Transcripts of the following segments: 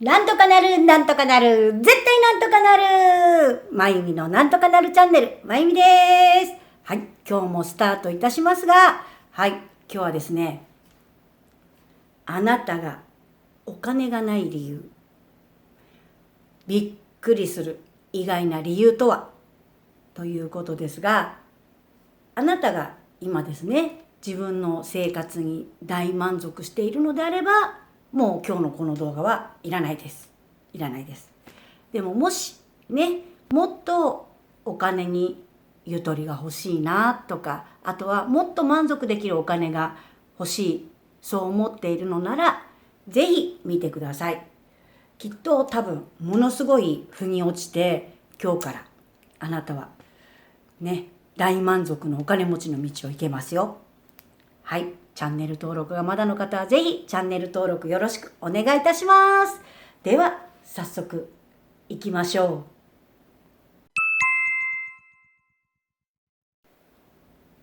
なんとかなる、なんとかなる、絶対なんとかなる。まゆみのなんとかなるチャンネル、まゆみです。はい、今日もスタートいたしますが、はい、今日はですね、あなたがお金がない理由、びっくりする意外な理由とはということですが、あなたが今ですね、自分の生活に大満足しているのであれば、もう今日のこの動画はいらないです。いらないです。でももしね、もっとお金にゆとりが欲しいなとか、あとはもっと満足できるお金が欲しい、そう思っているのなら、ぜひ見てください。きっと多分ものすごい腑に落ちて、今日からあなたはね、大満足のお金持ちの道を行けますよ。はい、チャンネル登録がまだの方はぜひチャンネル登録よろしくお願いいたします。では早速行きましょう。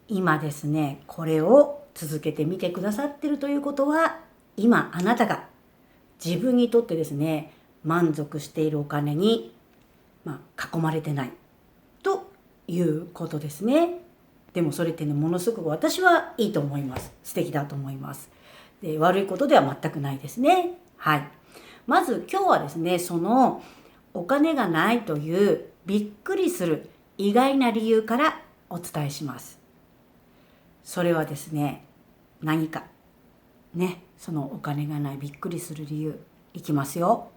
今ですね、これを続けてみてくださってるということは、今あなたが自分にとってですね、満足しているお金に、囲まれてないということですね。でもそれってね、ものすごく私はいいと思います。素敵だと思います。で、悪いことでは全くないですね。はい。まず今日はですね、そのお金がないというびっくりする意外な理由からお伝えします。それはですね、何かね、そのお金がないびっくりする理由いきますよ。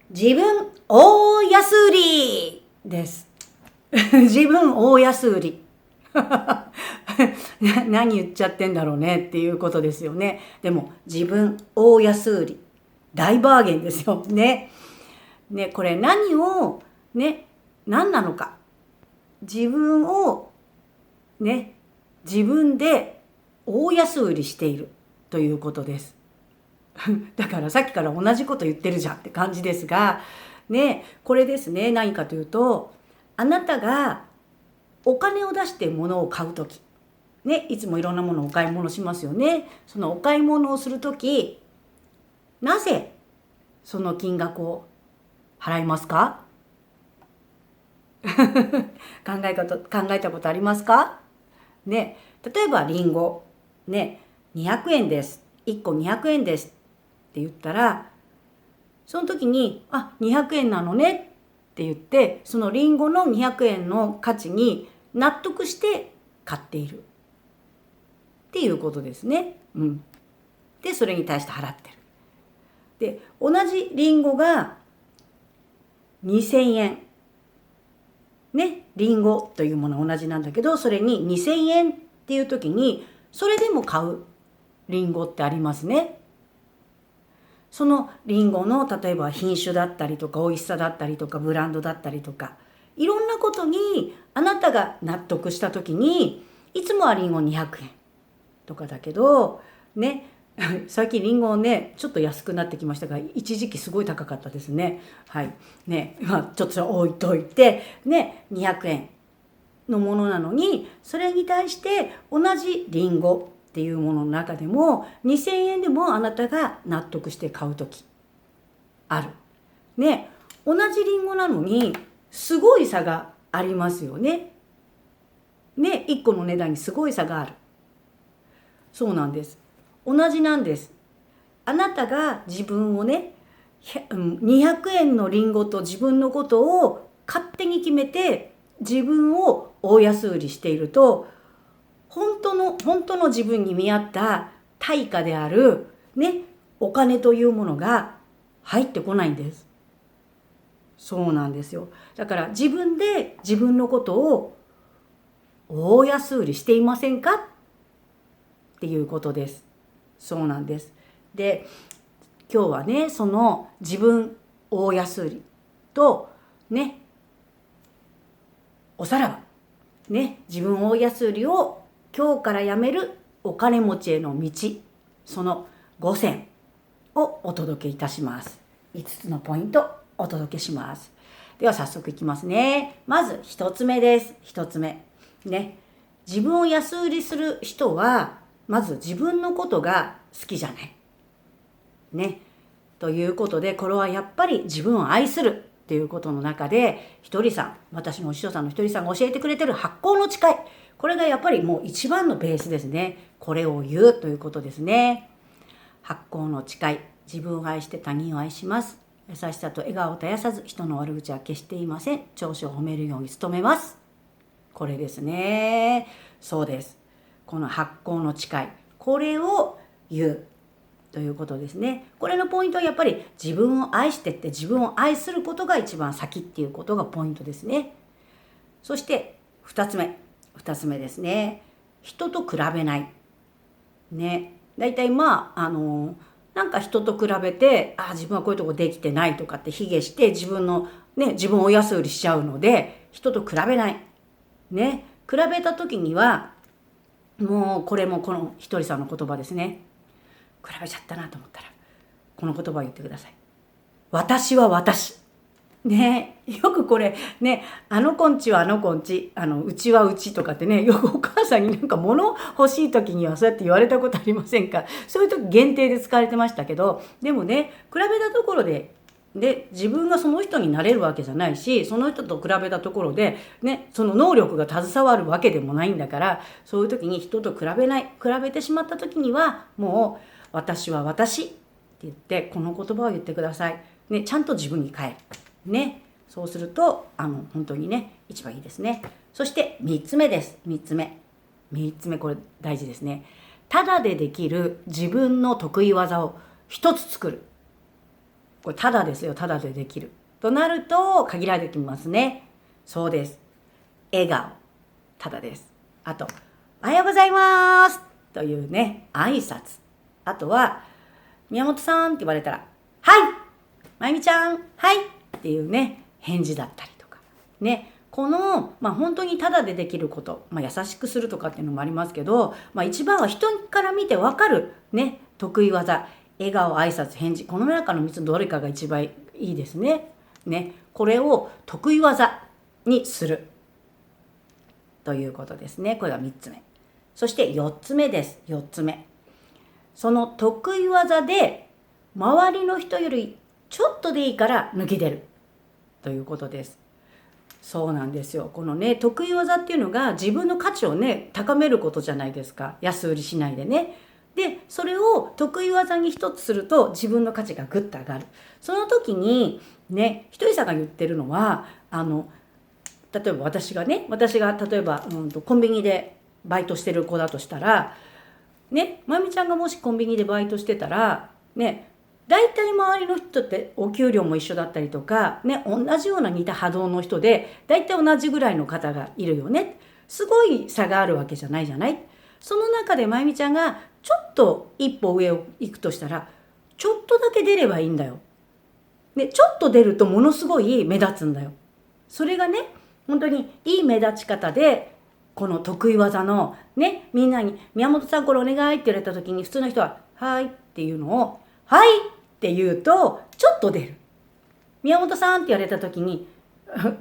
自分大安売りです。自分大安売り。何言っちゃってんだろうねっていうことですよね。でも自分大安売り。大バーゲンですよね。ね、これ何をね、何なのか。自分をね、自分で大安売りしているということです。だからさっきから同じこと言ってるじゃんって感じですが、ね、これですね、何かというと、あなたがお金を出して物を買うとき、ね、いつもいろんなものをお買い物しますよね。そのお買い物をするとき、なぜその金額を払いますか？考えたことありますか？ね、例えばリンゴ、ね、200円です。1個200円ですって言ったら、その時に、200円なのねって言って、そのリンゴの200円の価値に納得して買っているっていうことですね。で、それに対して払ってる。で、同じリンゴが2000円。ね、リンゴというものは同じなんだけど、それに2000円っていう時に、それでも買うリンゴってありますね。そのリンゴの例えば品種だったりとか美味しさだったりとかブランドだったりとか、いろんなことにあなたが納得した時に、いつもはリンゴ200円とかだけどね、最近リンゴねちょっと安くなってきましたが、一時期すごい高かったですね。はいね、ちょっと置いといてね、200円のものなのに、それに対して同じリンゴっていうものの中でも2000円でもあなたが納得して買う時あるね。同じリンゴなのにすごい差がありますよね。ね、1個の値段にすごい差がある。そうなんです。同じなんです。あなたが自分をね、200円のリンゴと自分のことを勝手に決めて自分を大安売りしていると、本当の自分に見合った対価であるね、お金というものが入ってこないんです。そうなんですよ。だから自分で自分のことを大安売りしていませんかっていうことです。そうなんです。で、今日はね、その自分大安売りとね、おさらばね、自分大安売りを今日からやめるお金持ちへの道、その5選をお届けいたします。5つのポイントお届けします。では早速いきますね。まず1つ目です。1つ目ね、自分を安売りする人はまず自分のことが好きじゃないね。ということで、これはやっぱり自分を愛するっていうことの中で、ひとりさん、私のお師匠さんのひとりさんが教えてくれてる発酵の誓い、これがやっぱりもう一番のベースですね。これを言うということですね。発酵の誓い、自分を愛して他人を愛します。優しさと笑顔を絶やさず、人の悪口は決して言いません。長所を褒めるように努めます。これですね。そうです。この発酵の誓い、これを言うということですね。これのポイントはやっぱり自分を愛してって自分を愛することが一番先っていうことがポイントですね。そして2つ目ですね。人と比べない。ね。だいたいなんか人と比べて、自分はこういうとこできてないとかって卑下して自分を親す売りしちゃうので、人と比べない。ね。比べた時には、もうこのひとりさんの言葉ですね。比べちゃったなと思ったら、この言葉を言ってください。私は私。ね、よくこれね、あの子んちはあの子んち、うちはうちとかってね、よくお母さんになんか物欲しい時にはそうやって言われたことありませんか？そういう時限定で使われてましたけど、でもね、比べたところで自分がその人になれるわけじゃないし、その人と比べたところでね、その能力が携わるわけでもないんだから、そういう時に人と比べてしまった時には、もう私は私って言ってこの言葉を言ってください。ね、ちゃんと自分に変える。ね、そうすると本当にね一番いいですね。そして3つ目です。3つ目、これ大事ですね。ただでできる自分の得意技を一つ作る。これただですよ。ただでできるとなると限られてきますね。そうです。笑顔、ただです。あとおはようございますというね挨拶。あとは宮本さんって言われたらはいまゆみちゃんはいっていうね返事だったりとかね、この本当にただでできること、優しくするとかっていうのもありますけど、一番は人から見て分かるね得意技、笑顔、挨拶、返事、この中の3つどれかが一番いいですね。これを得意技にするということですね。これが3つ目。そして4つ目です。4つ目、その得意技で周りの人よりちょっとでいいから抜き出るということです。そうなんですよ。このね得意技っていうのが自分の価値をね高めることじゃないですか。安売りしないでね。でそれを得意技に一つすると自分の価値がぐっと上がる。その時にねひとりさんが言ってるのは例えば私が例えば、コンビニでバイトしてる子だとしたらね、まゆみちゃんがもしコンビニでバイトしてたらね、大体周りの人ってお給料も一緒だったりとかね、同じような似た波動の人で大体同じぐらいの方がいるよね。すごい差があるわけじゃないじゃない。その中でまゆみちゃんがちょっと一歩上を行くとしたら、ちょっとだけ出ればいいんだよ。ね、ちょっと出るとものすごい目立つんだよ。それがね、本当にいい目立ち方で、この得意技のね、みんなに宮本さんこれお願いって言われた時に普通の人ははいっていうのをはいって言うとちょっと出る。宮本さんって言われた時に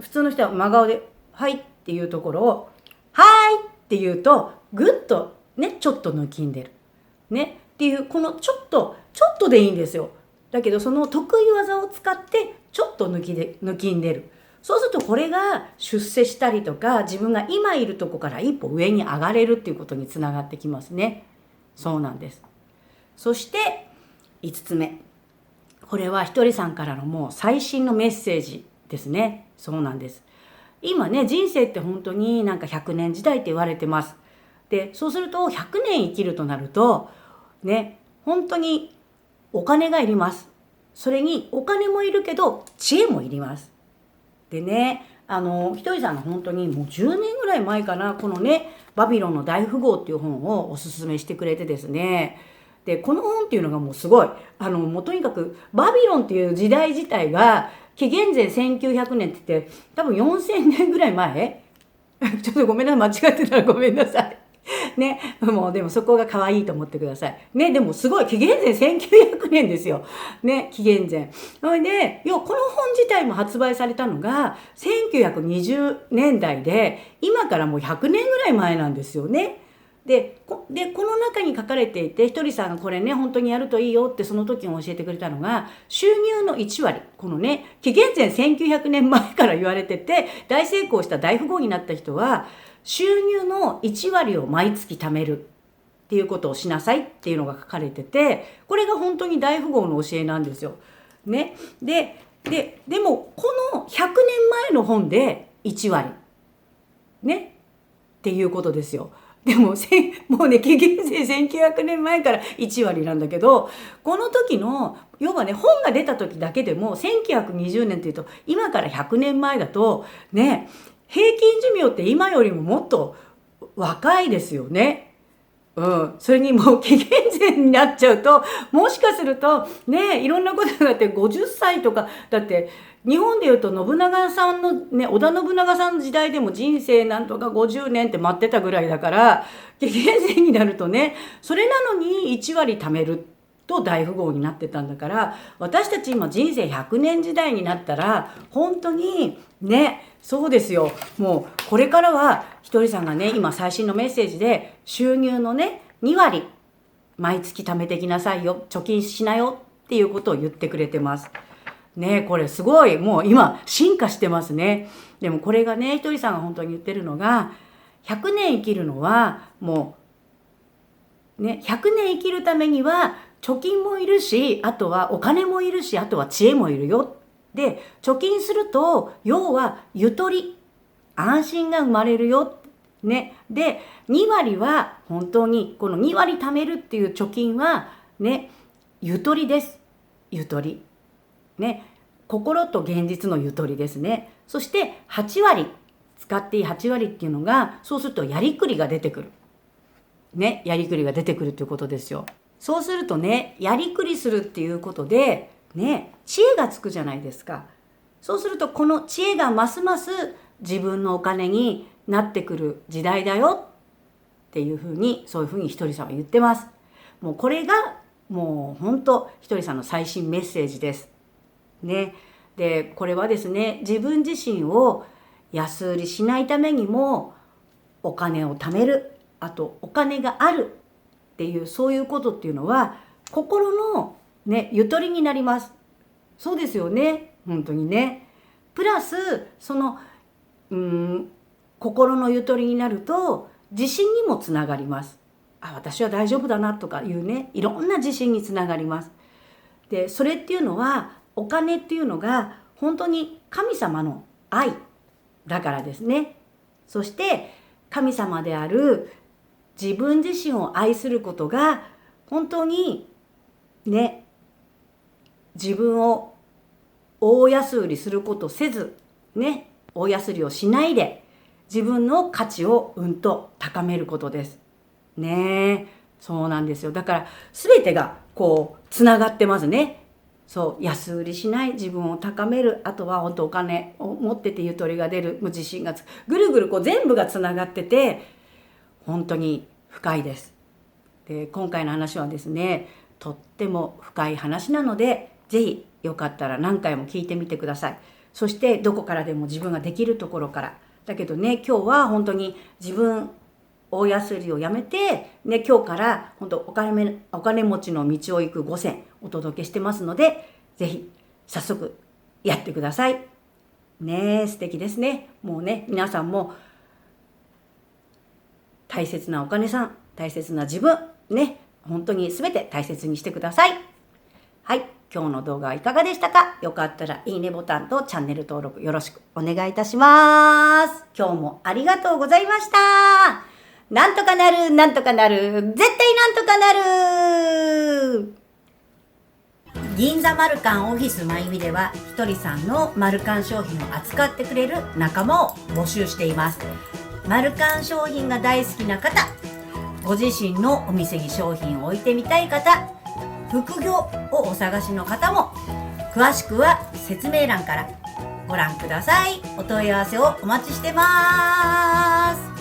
普通の人は真顔ではいっていうところをはいって言うとぐっとねちょっと抜きんでるねっていう、このちょっとでいいんですよ。だけどその得意技を使ってちょっと抜きんでる。そうするとこれが出世したりとか自分が今いるとこから一歩上に上がれるっていうことにつながってきますね。そうなんです。そして5つ目、これはひとりさんからのもう最新のメッセージですね。そうなんです。今ね人生って本当になんか100年時代って言われてます。でそうすると100年生きるとなるとね、本当にお金がいります。それにお金もいるけど知恵もいります。でね、ひとりさんが本当にもう10年ぐらい前かな、このねバビロンの大富豪っていう本をおすすめしてくれてですね、でこの本っていうのがもうすごいもうとにかくバビロンっていう時代自体が紀元前1900年って言って多分4000年ぐらい前ちょっとごめんなさい、間違ってたらごめんなさいね、もうでもそこが可愛いと思ってくださいね。でもすごい紀元前1900年ですよね、紀元前。それでこの本自体も発売されたのが1920年代で今からもう100年ぐらい前なんですよね。この中に書かれていて、ひとりさんがこれね本当にやるといいよってその時に教えてくれたのが、収入の1割、このね紀元前1900年前から言われてて、大成功した大富豪になった人は収入の1割を毎月貯めるっていうことをしなさいっていうのが書かれてて、これが本当に大富豪の教えなんですよ。ね、でもこの100年前の本で1割ねっていうことですよ。でももうね紀元前1900年前から1割なんだけど、この時の要はね本が出た時だけでも1920年っていうと今から100年前だとね、平均寿命って今よりももっと若いですよね。それにもう紀元前になっちゃうと、もしかするとねいろんなことがあって50歳とか、だって日本でいうと信長さんのね、織田信長さんの時代でも人生なんとか50年って待ってたぐらいだから、紀元前になるとね、それなのに1割貯めると大富豪になってたんだから、私たち今人生100年時代になったら本当にね、そうですよ。もうこれからはひとりさんがね今最新のメッセージで収入のね2割毎月貯めてきなさいよ、貯金しなよっていうことを言ってくれてますね。これすごいもう今進化してますね。でもこれがねひとりさんが本当に言ってるのが、100年生きるのはもうね、100年生きるためには貯金もいるし、あとはお金もいるし、あとは知恵もいるよ。で貯金すると要はゆとり、安心が生まれるよね。で2割は本当にこの2割貯めるっていう貯金はね、ゆとりです。ゆとりね、心と現実のゆとりですね。そして8割使っていい8割っていうのが、そうするとやりくりが出てくるね、やりくりが出てくるということですよ。そうするとね、やりくりするっていうことでね、知恵がつくじゃないですか。そうするとこの知恵がますます自分のお金になってくる時代だよっていうふうに、そういうふうにひとりさんは言ってます。もうこれがもう本当ひとりさんの最新メッセージですね。でこれはですね、自分自身を安売りしないためにもお金を貯める、あとお金があるっていう、そういうことっていうのは心のねゆとりになります。そうですよね、本当にね。プラスその心のゆとりになると自信にもつながります。私は大丈夫だなとかいうね、いろんな自信につながります。でそれっていうのは、お金っていうのが本当に神様の愛だからですね。そして神様である自分自身を愛することが本当にね、自分を大安売りすることせずね、大安売りをしないで自分の価値をと高めることですね。そうなんですよ。だから全てがこうつながってますね。そう、安売りしない、自分を高める、あとは本当お金を持っててゆとりが出る、自信がつく、ぐるぐるこう全部がつながってて本当に深いです。で今回の話はですね、とっても深い話なので、ぜひよかったら何回も聞いてみてください。そしてどこからでも自分ができるところから。だけどね、今日は本当に自分大安売りをやめて、ね、今日から本当お金持ちの道を行く5選お届けしてますので、ぜひ早速やってくださいね。素敵ですね。もうね、皆さんも大切なお金さん、大切な自分ね、本当に全て大切にしてください。はい、今日の動画はいかがでしたか？よかったらいいねボタンとチャンネル登録よろしくお願いいたします。今日もありがとうございました。なんとかなる、なんとかなる、絶対なんとかなる。銀座マルカンオフィスまゆみでは、ひとりさんのマルカン商品を扱ってくれる仲間を募集しています。マルカン商品が大好きな方、ご自身のお店に商品を置いてみたい方、副業をお探しの方も、詳しくは説明欄からご覧ください。お問い合わせをお待ちしてます。